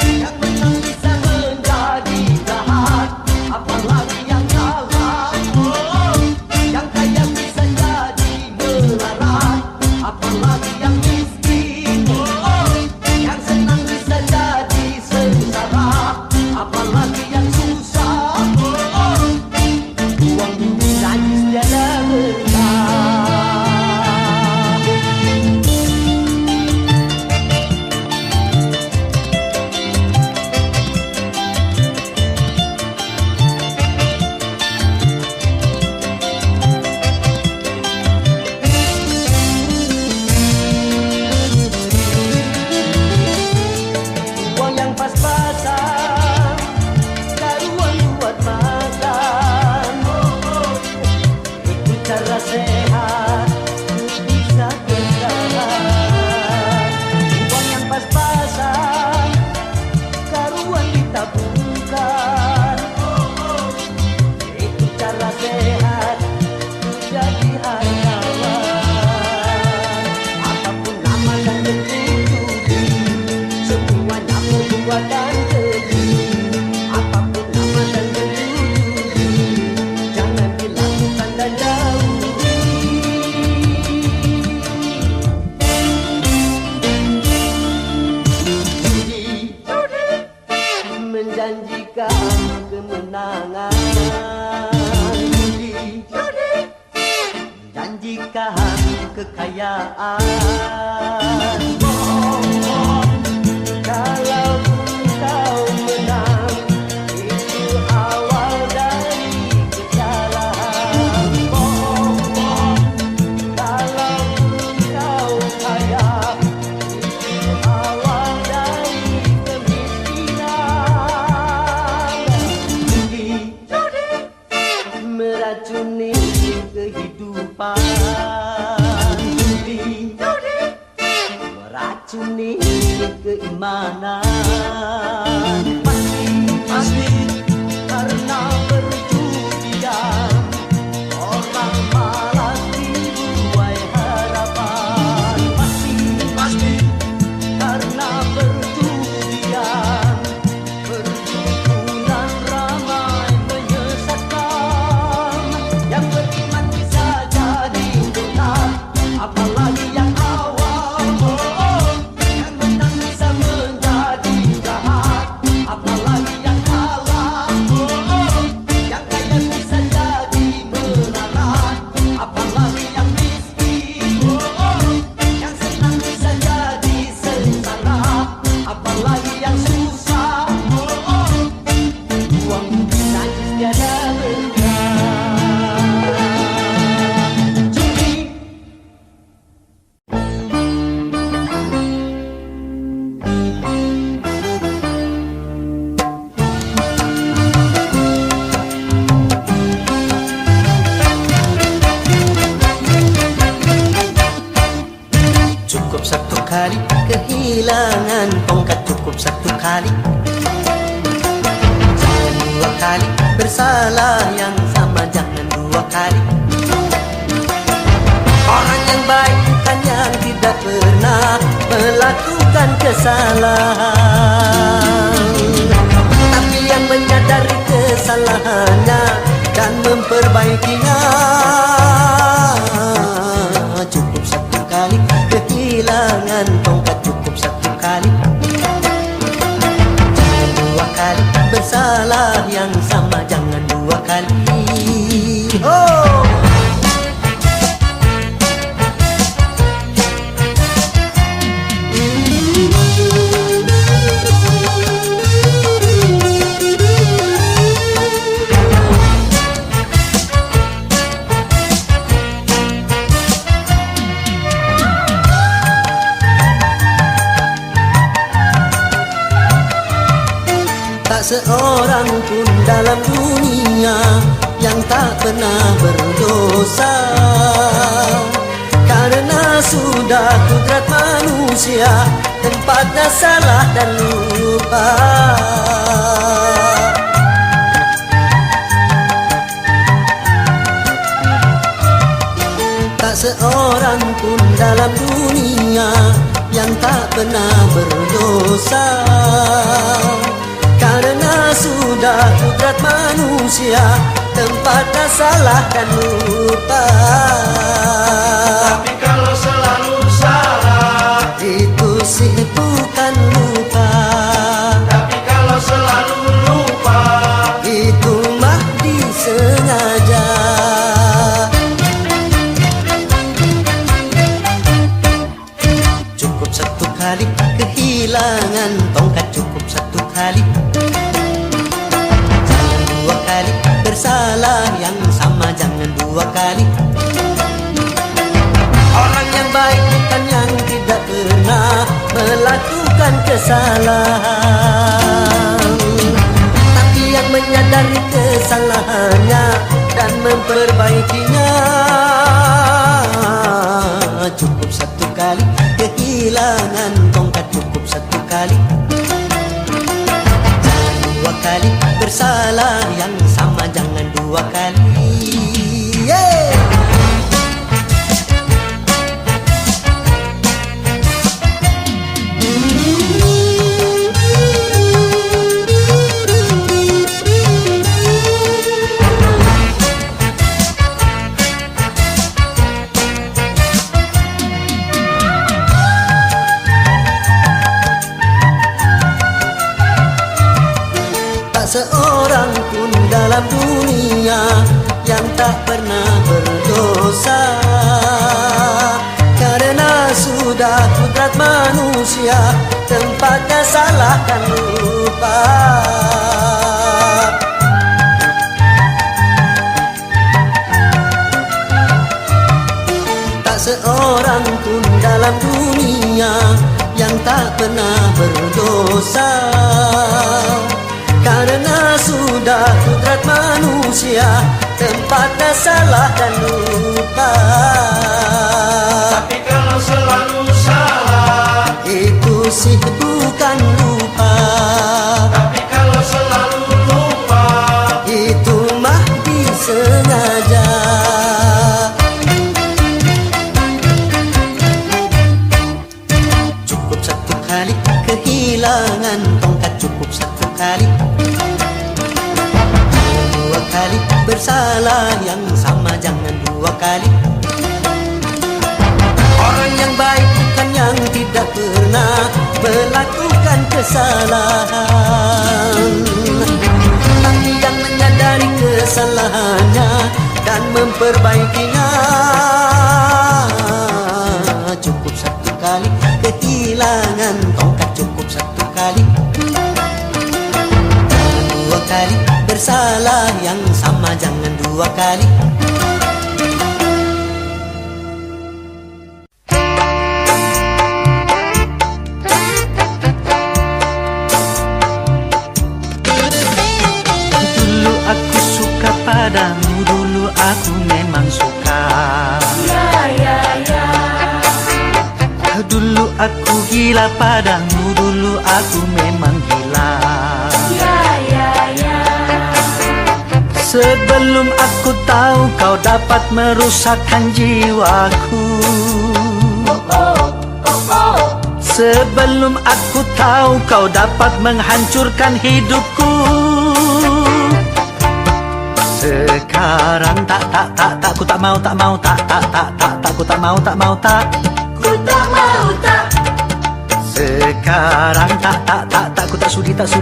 Yang menang bisa menjadi jahat, apalagi yang kalah. Yang kaya bisa jadi melarat, apalagi yang miskin. Yang senang bisa jadi sengsara, apalagi yang susah. Uang bumi najis tiada berkah. Uang yang pas-pasan, taruhan buat makan. Itu cara sehat, bisa bertahan. Uang yang pas-pasan, karuan ditabungkan. Itu cara sehat, jadi hartawan. Apapun nama dan bentuk judi, semuanya perbuatan keji. Apapun nama dan bentuk judi, jangan dilakukan dan jauhi. Judi menjanjikan kemenangan. Judi menjanjikan kekayaan. Kalaupun kau menang, itu awal dari kekalahan. Kalaupun kau kaya, itu awal dari kemiskinan. Judi meracuni kehidupan. Judi meracuni keimanan. Pasti karena perjudian orang malas dibuai harapan. Pasti karena perjudian perkumpulan ramai menyesatkan. Yang beriman bisa jadi hutan, apalagi yang awam. Yang menang bisa menjadi jahat, apalagi yang kalah. Yang kaya bisa jadi melarat, apalagi yang miskin. Yang senang bisa jadi sengsara, apalagi yang susah. Uang bumi najis tiada berkah. Judi cukup satu kali kehilangan tongkat, cukup satu kali. Jangan dua kali bersalah yang sama, jangan dua kali. Orang yang baik bukan yang tidak pernah melakukan kesalahan, tapi yang menyadari kesalahannya dan memperbaikinya. Cukup satu kali kehilangan Tak seorang pun dalam dunia yang tak pernah berdosa, karena sudah kudrat manusia tempatnya salah dan lupa. Tak seorang pun dalam dunia yang tak pernah berdosa, karena sudah kudrat manusia tempatnya salah dan lupa. Tapi kalau selalu salah, Itu sih bukan lupa. tapi kalau selalu lupa, Itu mah disengaja. Cukup satu kali kehilangan tongkat, cukup satu kali. Jangan dua kali bersalah yang sama, jangan dua kali. Orang yang baik bukan yang tidak pernah melakukan kesalahan, tapi yang menyadari kesalahannya dan memperbaikinya. Cukup satu kali kehilangan tongkat, cukup satu kali. Jangan dua kali bersalah yang sama, jangan dua kali. Yeah! Seorang pun dalam dunia yang tak pernah berdosa, karena sudah kudrat manusia tempatnya salah dan lupa. Tak seorang pun dalam dunia yang tak pernah berdosa, karena sudah kudrat manusia tempatnya salah dan lupa. tapi kalau selalu salah, Itu sih bukan lupa. tapi kalau selalu lupa, Itu mah disengaja. Cukup satu kali kehilangan tongkat, cukup satu kali. Jangan dua kali bersalah yang sama, jangan dua kali. Orang yang baik bukan yang tidak pernah melakukan kesalahan, tapi yang menyadari kesalahannya dan memperbaikinya. Cukup satu kali kehilangan tongkat, cukup satu kali. Jangan dua kali bersalah yang sama, jangan dua kali. Dulu aku suka padamu, dulu aku memang suka. Dulu aku gila padamu, dulu aku memang gila. Sebelum aku tahu kau dapat merusakkan jiwaku, sebelum aku tahu kau dapat menghancurkan hidupku. Sekarang tak, ku tak mau, tak, ku tak mau, Ku tak mau tak. Sekarang tak, ku tak sudi, tak, ku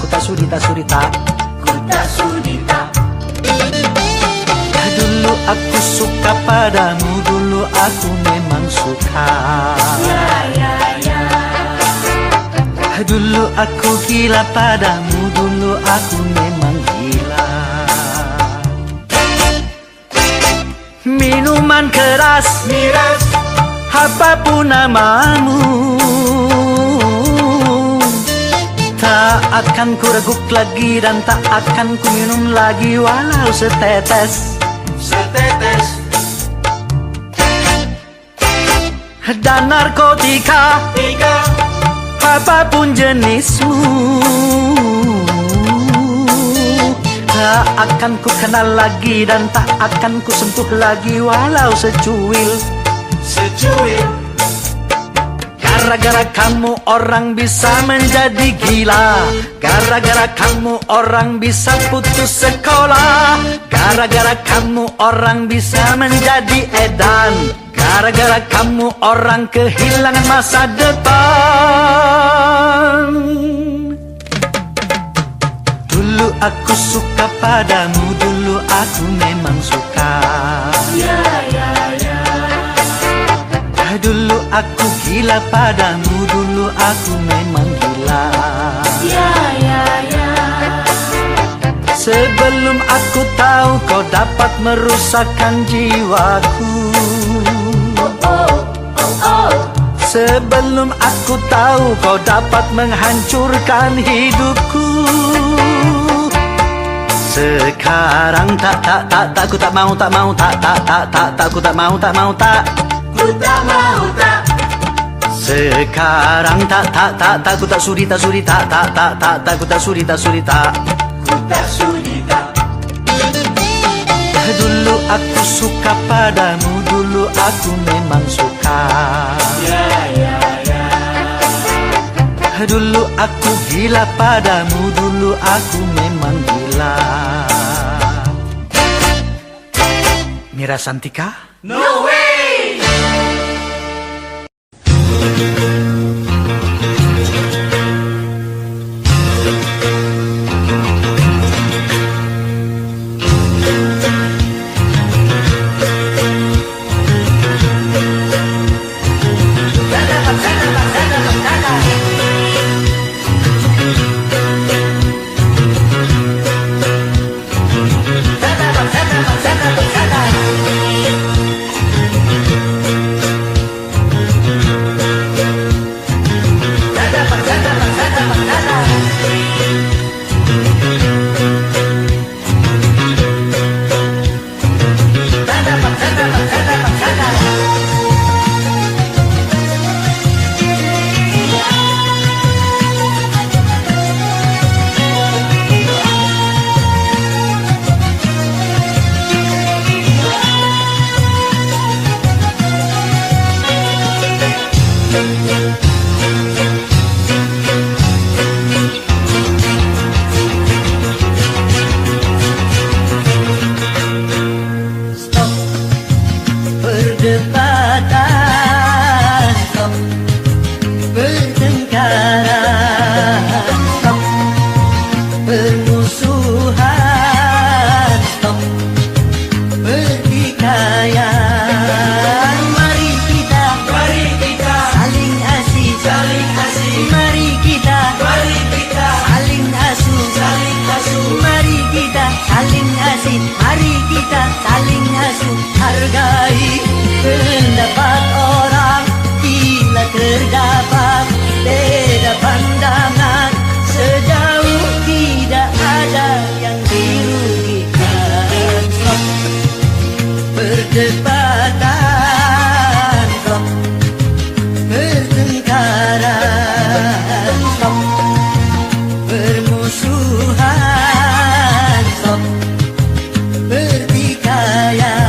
tak sudi, tak. Ku tak sudi tak. Dulu aku suka padamu, dulu aku memang suka. Dulu aku gila padamu, dulu aku memang gila. Minuman keras, miras, apapun namamu, Tak akan ku reguk lagi dan tak akan ku minum lagi walau setetes. Setetes Dan narkotika tiga apapun jenismu, tak akan ku kenal lagi dan tak akan ku sentuh lagi walau secuil. secuil Gara-gara kamu orang bisa menjadi gila, gara-gara kamu orang bisa putus sekolah, gara-gara kamu orang bisa menjadi edan, gara-gara kamu orang kehilangan masa depan. Dulu aku suka padamu, dulu aku memang suka. Dulu aku gila padamu, dulu aku memang gila. Sebelum aku tahu kau dapat merusakkan jiwaku, sebelum aku tahu kau dapat menghancurkan hidupku. Sekarang tak ku tak mau tak ku tak mau Ku tak mau tak. sekarang tak ku tak sudi tak ku tak sudi tak. Ku tak sudi tak. Dulu aku suka padamu, dulu aku memang suka. Dulu aku gila padamu, dulu aku memang gila. Mira Santika? No way Perdebatan, stop. Pertengkaran, stop. Permusuhan, stop. Pertikaian, mari kita saling asih. Mari kita saling asuh. Mari kita saling asih. Mari kita saling asuh. Hargai pendapat orang bila terdapat beda pandangan, sejauh tidak ada yang dirugikan. Stop perdebatan, stop pertengkaran, stop permusuhan, stop pertikaian.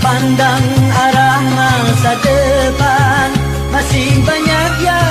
pandang arah masa depan, masih banyak yang